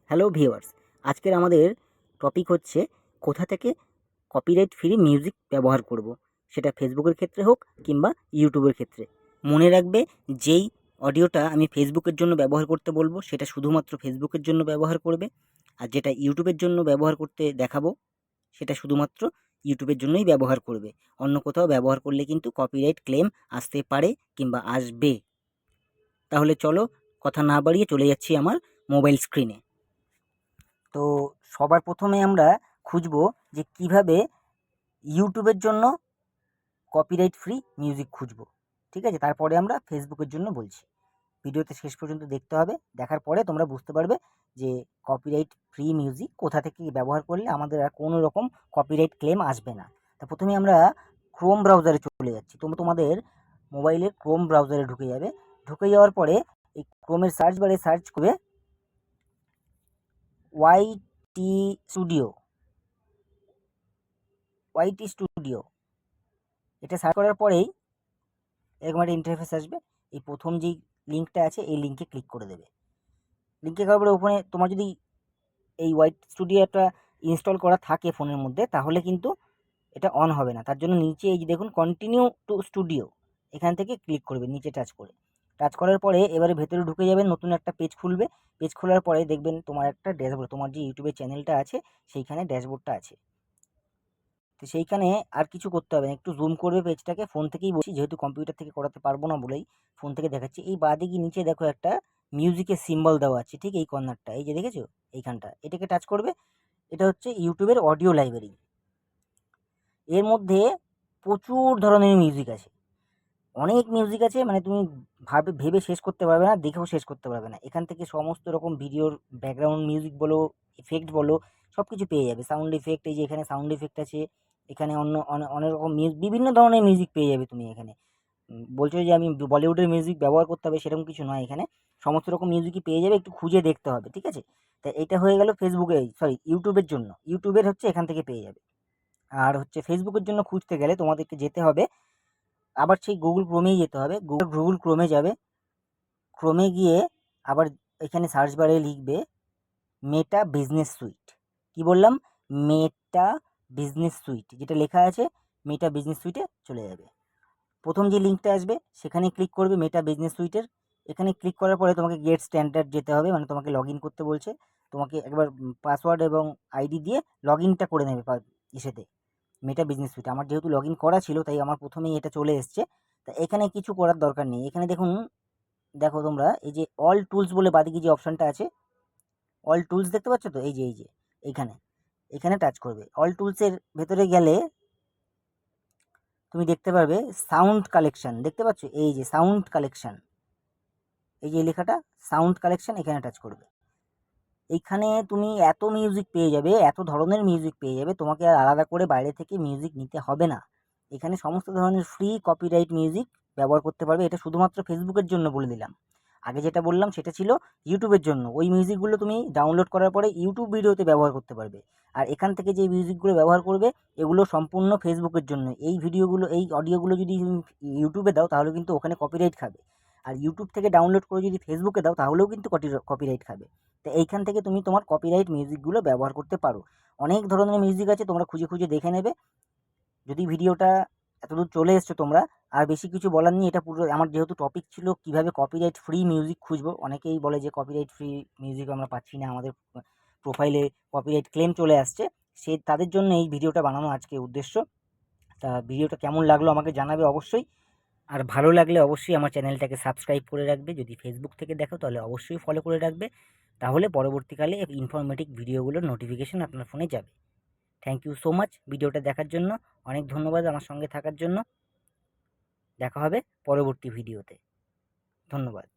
Hello viewers, আজকের আমাদের topic হচ্ছে কোথা থেকে কপিরাইট ফ্রি মিউজিক ব্যবহার করব। সেটা ফেসবুকের ক্ষেত্রে হোক কিংবা ইউটিউবের ক্ষেত্রে। মনে রাখবে, যেই অডিওটা আমি ফেসবুকের জন্য ব্যবহার করতে বলবো সেটা শুধুমাত্র ফেসবুকের জন্য ব্যবহার করবে, আর যেটা ইউটিউবের জন্য ব্যবহার করতে দেখাবো সেটা শুধুমাত্র ইউটিউবের জন্যই ব্যবহার করবে। অন্য কোথাও ব্যবহার করলে কিন্তু কপিরাইট ক্লেম আসতে পারে কিংবা আসবে। তাহলে চলো, কথা না বাড়িয়ে চলে যাচ্ছি আমার মোবাইল স্ক্রিনে। তো সবার প্রথমে আমরা খুঁজবো যে কিভাবে ইউটিউবের জন্য কপিরাইট ফ্রি মিউজিক খুঁজবো। ঠিক আছে, তারপরে আমরা ফেসবুকের জন্য বলছি। ভিডিওতে শেষ পর্যন্ত দেখতে হবে, দেখার পরে তোমরা বুঝতে পারবে যে কপিরাইট ফ্রি মিউজিক কোথা থেকে ব্যবহার করলে আমাদের আর কোনো রকম কপিরাইট ক্লেম আসবে না। তা প্রথমে আমরা ক্রোম ব্রাউজারে চলে যাচ্ছি। তোমাদের মোবাইলের ক্রোম ব্রাউজারে ঢুকে যাবে। ঢুকে যাওয়ার পরে এই ক্রোমের সার্চ বারে সার্চ করবে ওয়াইটি স্টুডিও। ওয়াইটি স্টুডিও এটা সার্চ করার পরেই এরকম একটা ইন্টারফেস আসবে। এই প্রথম যেই লিঙ্কটা আছে এই লিঙ্কে ক্লিক করে দেবে। লিঙ্কে করার পরে ওখানে তোমার যদি এই ওয়াইট স্টুডিওটা ইনস্টল করা থাকে ফোনের মধ্যে, তাহলে কিন্তু এটা অন হবে না। তার জন্য নিচে এই যে দেখুন কন্টিনিউ টু স্টুডিও, এখান থেকে ক্লিক করবে নিচে টাচ করে। টাচ করার পরে এবারে ভেতরে ঢুকে যাবেন, নতুন একটা পেজ খুলবে। পেজ খোলার পরে দেখবেন তোমার একটা ড্যাশবোর্ড, তোমার যে ইউটিউবের চ্যানেলটা আছে সেইখানে ড্যাশবোর্ডটা আছে। তো সেইখানে আর কিছু করতে হবে না, একটু জুম করবে পেজটাকে। ফোন থেকেই বলছি, যেহেতু কম্পিউটার থেকে করাতে পারবো না বলেই ফোন থেকে দেখাচ্ছি। এই বাঁদিকে নিচে দেখো একটা মিউজিকের সিম্বল দেওয়া আছে, ঠিক এই কর্নারটা, এই যে দেখেছো এইখানটা, এটাকে টাচ করবে। এটা হচ্ছে ইউটিউবের অডিও লাইব্রেরি। এর মধ্যে প্রচুর ধরনের মিউজিক আছে, অনেক মিউজিক আছে, মানে তুমি ভেবে শেষ করতে পারবে না, দেখেও শেষ করতে পারবে না। এখান থেকে সমস্ত রকম ভিডিওর ব্যাকগ্রাউন্ড মিউজিক বলো, ইফেক্ট বলো, সব কিছু পেয়ে যাবে। সাউন্ড ইফেক্ট, এই যে এখানে সাউন্ড ইফেক্ট আছে, এখানে অন্য অনেক রকম বিভিন্ন ধরনের মিউজিক পেয়ে যাবে তুমি এখানে। বলছো যে আমি বলিউডের মিউজিক ব্যবহার করতে হবে, সেরকম কিছু নয়, এখানে সমস্ত রকম মিউজিকই পেয়ে যাবে, একটু খুঁজে দেখতে হবে। ঠিক আছে, তা এটা হয়ে গেল ফেসবুকে, সরি ইউটিউবের জন্য। ইউটিউবের হচ্ছে এখান থেকে পেয়ে যাবে। আর হচ্ছে ফেসবুকের জন্য খুঁজতে গেলে তোমাদেরকে যেতে হবে আবার সেই গুগল ক্রোমেই যেতে হবে। গুগল ক্রোমে যাবে। ক্রোমে গিয়ে আবার এখানে সার্চ বারে লিখবে মেটা বিজনেস সুইট। কি বললাম? মেটা বিজনেস সুইট, যেটা লেখা আছে মেটা বিজনেস সুইটে চলে যাবে। প্রথম যে লিঙ্কটা আসবে সেখানে ক্লিক করবে, মেটা বিজনেস সুইটের। এখানে ক্লিক করার পরে তোমাকে গেট স্ট্যান্ডার্ড যেতে হবে, মানে তোমাকে লগ ইন করতে বলছে। তোমাকে একবার পাসওয়ার্ড এবং আইডি দিয়ে লগ ইনটা করে নেবে ইসেতে, মেটা বিজনেস সুইট। আমার যেহেতু লগ ইন করা ছিল তাই আমার প্রথমেই এটা চলে এসছে। তা এখানে কিছু করার দরকার নেই। এখানে দেখুন, দেখো তোমরা এই যে অল টুলস বলে বাদিকে যে অপশানটা আছে, অল টুলস দেখতে পাচ্ছ তো? এই যে এইখানে, এখানে টাচ করবে। অল টুলসের ভেতরে গেলে তুমি দেখতে পারবে সাউন্ড কালেকশন, দেখতে পাচ্ছ? এই যে সাউন্ড কালেকশন, এই যে লেখাটা সাউন্ড কালেকশন, এখানে টাচ করবে। এইখানে তুমি এত মিউজিক পেয়ে যাবে, এত ধরনের মিউজিক পেয়ে যাবে, তোমাকে আর আলাদা করে বাইরে থেকে মিউজিক নিতে হবে না। এখানে সমস্ত ধরনের ফ্রি কপিরাইট মিউজিক ব্যবহার করতে পারবে। এটা শুধুমাত্র ফেসবুকের জন্য বলে দিলাম। আগে যেটা বললাম সেটা ছিল ইউটিউবের জন্য। ওই মিউজিকগুলো তুমি ডাউনলোড করার পরে ইউটিউব ভিডিওতে ব্যবহার করতে পারবে। আর এখান থেকে যে মিউজিকগুলো ব্যবহার করবে এগুলো সম্পূর্ণ ফেসবুকের জন্য। এই ভিডিওগুলো, এই অডিওগুলো যদি তুমি ইউটিউবে দাও তাহলে কিন্তু ওখানে কপিরাইট খাবে। আর ইউটিউব থেকে ডাউনলোড করে যদি ফেসবুকে দাও তাহলেও কিন্তু কপিরাইট খাবে। তো এইখান থেকে তুমি তোমার কপিরাইট মিউজিকগুলো ব্যবহার করতে পারো। অনেক ধরনের মিউজিক আছে, তোমরা খুঁজে খুঁজে দেখে নেবে। যদি ভিডিওটা এতদূর চলে এসছো তোমরা, আর বেশি কিছু বলার নেই। এটা পুরো আমার যেহেতু টপিক ছিল কীভাবে কপিরাইট ফ্রি মিউজিক খুঁজবো। অনেকেই বলে যে কপিরাইট ফ্রি মিউজিক আমরা পাচ্ছি না, আমাদের প্রোফাইলে কপিরাইট ক্লেম চলে আসছে। তাদের জন্য এই ভিডিওটা বানানো আজকে উদ্দেশ্য। তা ভিডিওটা কেমন লাগলো আমাকে জানাবে অবশ্যই। আর ভালো লাগলে অবশ্যই আমার চ্যানেলটাকে সাবস্ক্রাইব করে রাখবে। যদি ফেসবুক থেকে দেখো তাহলে অবশ্যই ফলো করে রাখবে, তাহলে পরবর্তীকালে ইনফরমেটিভ ভিডিওগুলোর নোটিফিকেশন আপনার ফোনে যাবে। থ্যাংক ইউ সো মাচ ভিডিওটা দেখার জন্য। অনেক ধন্যবাদ আমার সঙ্গে থাকার জন্য। দেখা হবে পরবর্তী ভিডিওতে। ধন্যবাদ।